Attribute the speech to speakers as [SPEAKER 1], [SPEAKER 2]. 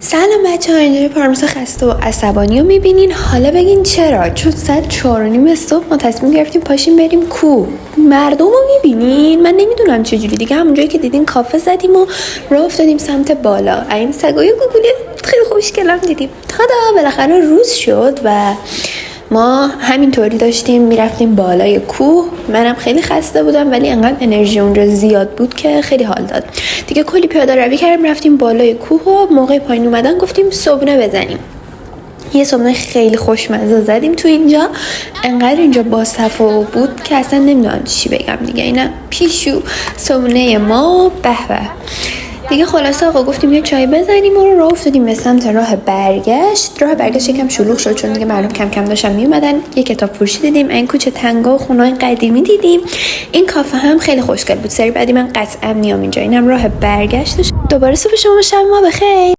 [SPEAKER 1] سلام بچه ها، اینجای پارمیسا خسته و عصبانی رو میبینین. حالا بگین چرا؟ چون ساعت 4:30 صبح ما تصمیم گرفتیم پاشیم بریم کوه. مردم رو میبینین؟ من نمیدونم چجوری دیگه. همونجایی که دیدین کافه زدیم و راه افتادیم سمت بالا. این سگای گوگولی خیلی خوشگلم دیدیم. تادا بالاخره روز شد و ما همینطوری داشتیم میرفتیم بالای کوه. منم خیلی خسته بودم ولی انقدر انرژی اونجا زیاد بود که خیلی حال داد. دیگه کلی پیاده روی کردیم رفتیم بالای کوه و موقع پایین اومدن گفتیم صبحونه بزنیم. یه صبحونه خیلی خوشمزه زدیم تو اینجا. انقدر اینجا با صفا بود که اصلا نمیدونم چی بگم دیگه. اینا پیشو صبحونه ما به به. دیگه خلاصه آقا گفتیم یه چای بزنیم و راه افتادیم به سمت راه برگشت یکم شلوغ شد چون دیگه مردم کم کم داشتن میومدن. یه کتاب فروشی دیدیم، این کوچه تنگا و خونه‌های قدیمی دیدیم. این کافه هم خیلی خوشگل بود. سری بعدی من قطعا میام اینجا. اینم راه برگشتش. دوباره صبح شما شب ما بخیر.